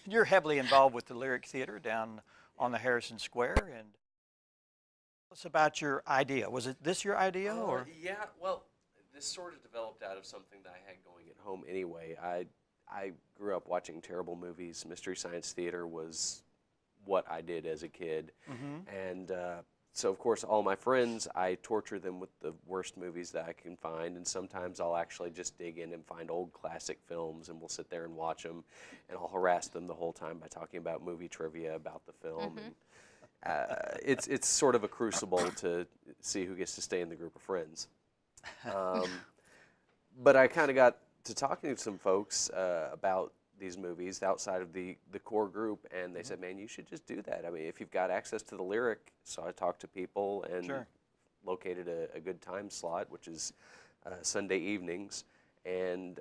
you're heavily involved with the Lyric Theater down on the Harrison Square, and tell us about your idea. Was it this your idea, or? Yeah, well, this sort of developed out of something that I had going at home anyway. I grew up watching terrible movies. Mystery Science Theater was what I did as a kid. And so, of course, all my friends, I torture them with the worst movies that I can find. And sometimes I'll actually just dig in and find old classic films, and we'll sit there and watch them. And I'll harass them the whole time by talking about movie trivia about the film. It's sort of a crucible to see who gets to stay in the group of friends. But I kind of got to talking to some folks about these movies outside of the core group, and they said, man, you should just do that. I mean, if you've got access to the Lyric. So I talked to people and located a good time slot, which is Sunday evenings, and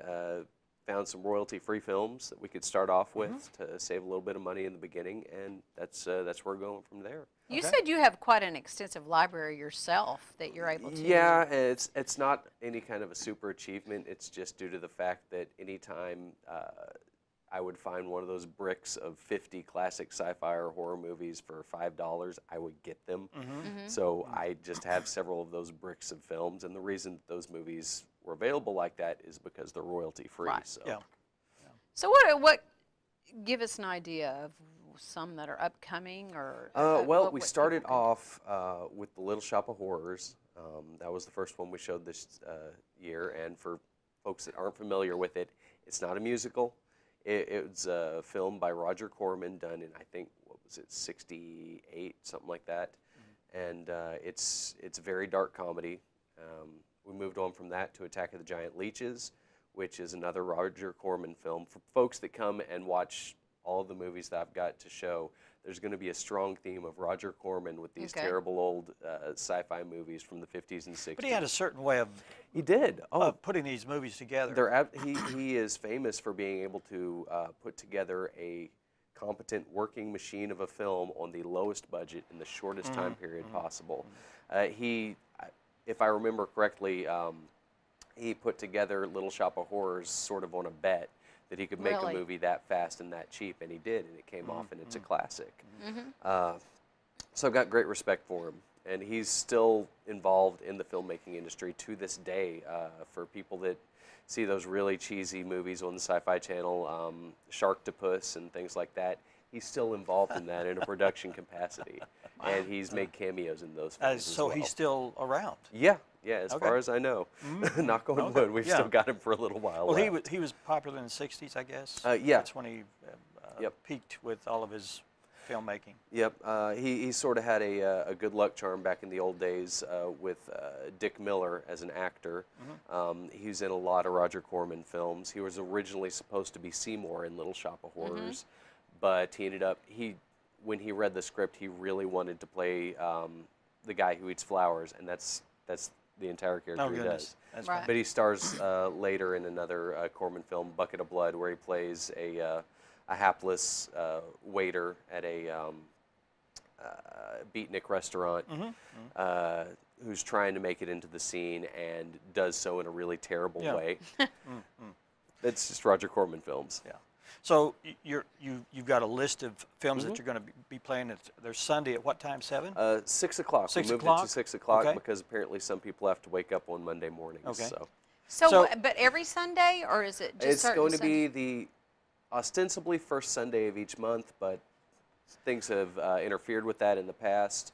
found some royalty-free films that we could start off with to save a little bit of money in the beginning, and that's where we're going from there. You said you have quite an extensive library yourself that you're able to. Yeah, it's not any kind of a super achievement. It's just due to the fact that anytime I would find one of those bricks of 50 classic sci-fi or horror movies for $5, I would get them. So I just have several of those bricks of films, and the reason that those movies were available like that is because they're royalty-free. Right. So. So what? Give us an idea of some that are upcoming, or. Well, we started off with the Little Shop of Horrors. That was the first one we showed this year, and for folks that aren't familiar with it, it's not a musical. It was a film by Roger Corman, done in, I think, what was it, 68, something like that. And it's a very dark comedy. We moved on from that to Attack of the Giant Leeches, which is another Roger Corman film. For folks that come and watch all of the movies that I've got to show, there's going to be a strong theme of Roger Corman with these terrible old sci-fi movies from the 50s and 60s. But he had a certain way of putting these movies together. He is famous for being able to put together a competent working machine of a film on the lowest budget in the shortest time period possible. If I remember correctly, he put together Little Shop of Horrors sort of on a bet that he could make a movie that fast and that cheap, and he did, and it came off, and it's a classic. So I've got great respect for him, and he's still involved in the filmmaking industry to this day. For people that see those really cheesy movies on the Sci-Fi Channel, Sharktopus and things like that, he's still involved in that in a production capacity, and he's made cameos in those films as well. He's still around? Yeah, as far as I know. Knock on wood, we've still got him for a little while left. He was popular in the 60s, I guess? That's when he peaked with all of his filmmaking. He sort of had a good luck charm back in the old days with Dick Miller as an actor. He was in a lot of Roger Corman films. He was originally supposed to be Seymour in Little Shop of Horrors, but he ended up, when he read the script, he really wanted to play the guy who eats flowers, and that's the entire character he does. But he stars later in another Corman film, Bucket of Blood, where he plays a hapless waiter at a beatnik restaurant who's trying to make it into the scene and does so in a really terrible way. That's just Roger Corman films. So you've got a list of films that you're going to be playing. There's Sunday at what time? 7? 6 o'clock. 6 we moved o'clock? it to 6 o'clock because apparently some people have to wake up on Monday mornings. So, but every Sunday, or is it just it's going to be the ostensibly first Sunday of each month, but things have interfered with that in the past.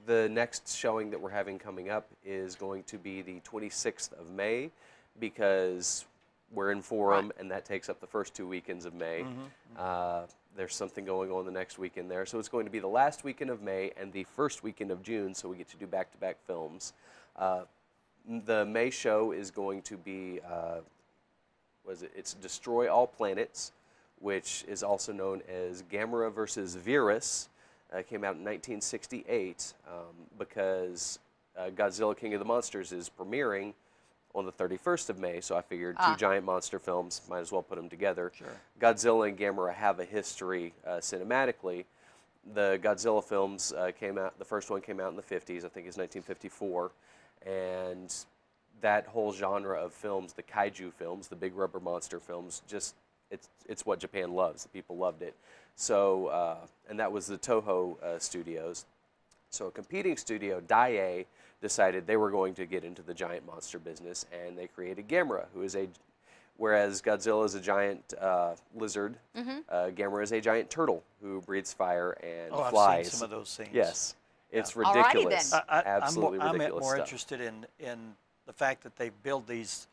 The next showing that we're having coming up is going to be the 26th of May, because we're in Forum, and that takes up the first 2 weekends of May. There's something going on the next weekend there. So it's going to be the last weekend of May and the first weekend of June, so we get to do back-to-back films. The May show is going to be, it's Destroy All Planets, which is also known as Gamera versus Virus. Came out in 1968 because Godzilla King of the Monsters is premiering on the 31st of May, so I figured two giant monster films, might as well put them together. Godzilla and Gamera have a history cinematically. The Godzilla films came out, the first one came out in the 50s, I think it's 1954, and that whole genre of films, the kaiju films, the big rubber monster films, just it's what Japan loves. The people loved it. So and that was the Toho studios. So a competing studio, Daiei, decided they were going to get into the giant monster business, and they created Gamera, who is whereas Godzilla is a giant lizard, Gamera is a giant turtle who breathes fire and Oh, flies. I've seen some of those scenes. Yes, it's Alrighty then. ridiculous. Absolutely I'm ridiculous more stuff. interested in the fact that they build these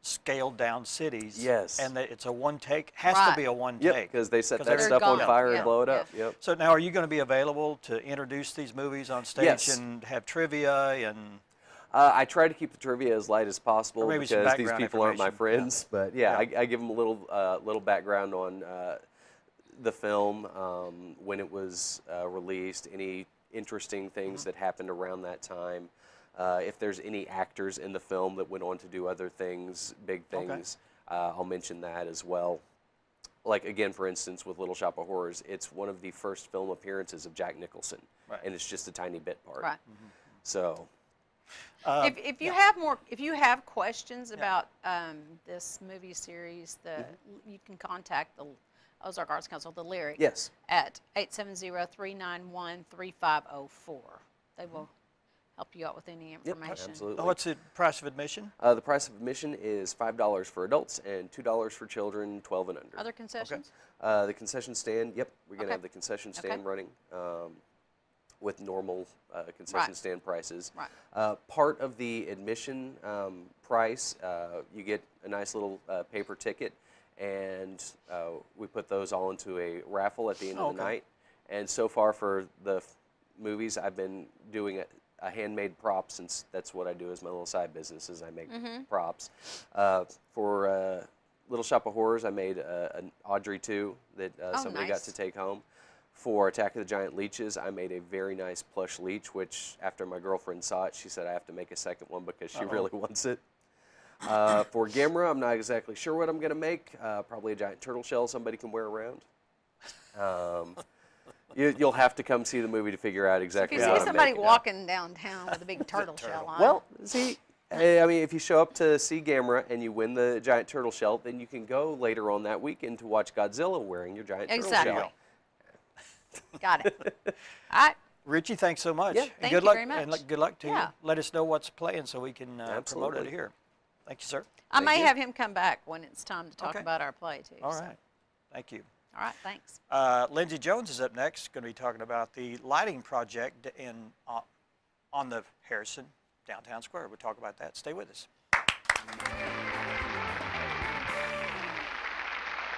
scaled down cities. Yes. And that it's a one take. Has to Right. be a one Yep, take. because they set 'Cause that they're stuff on gone. fire Yeah. and blow it Yeah. up. Yep. So now, are you going to be available to introduce these movies on stage Yes. and have trivia and? I try to keep the trivia as light as possible Or maybe some because these background people aren't my information. friends. But yeah, I give them a little background on the film, when it was released, any interesting things that happened around that time. If there's any actors in the film that went on to do other things, big things, I'll mention that as well. Like, again, for instance, with Little Shop of Horrors, it's one of the first film appearances of Jack Nicholson, Right. and it's just a tiny bit part. Right. So, If you have if you have questions about this movie series, you can contact the Ozark Arts Council, the Lyric, yes. at 870-391-3504. They will help you out with any Yep, information. absolutely. What's the price of admission? The price of admission is $5 for adults and $2 for children 12 and under. Other concessions? The concession stand, yep, we're going to Okay. have the concession Okay. stand running with normal concession Right. stand prices. Right. Part of the admission price, you get a nice little paper ticket, and we put those all into a raffle at the end of the night. And so far for the movies, I've been doing a handmade prop, since that's what I do as my little side business, is I make props. For Little Shop of Horrors, I made an Audrey 2 that somebody got nice. to take home. For Attack of the Giant Leeches, I made a very nice plush leech, which after my girlfriend saw it, she said I have to make a second one because she really wants it. For Gamera, I'm not exactly sure what I'm going to make. Probably a giant turtle shell somebody can wear around. You'll have to come see the movie to figure out If exactly you what see I'm somebody making. walking downtown with a big turtle shell on, Well, see, I mean, if you show up to see Gamera and you win the giant turtle shell, then you can go later on that weekend to watch Godzilla wearing your giant turtle exactly. shell. Got it. All right. Richie, thanks so much. Yeah. And Thank good you luck, very And much. good luck to Yeah. you. Let us know what's playing so we can promote Absolutely. it here. Thank you, sir. I may you. have him come back when it's time to talk Okay. about our play, too. All so. right. Thank you. All right, thanks. Lindsey Jones is up next, going to be talking about the lighting project on the Harrison downtown square. We'll talk about that. Stay with us.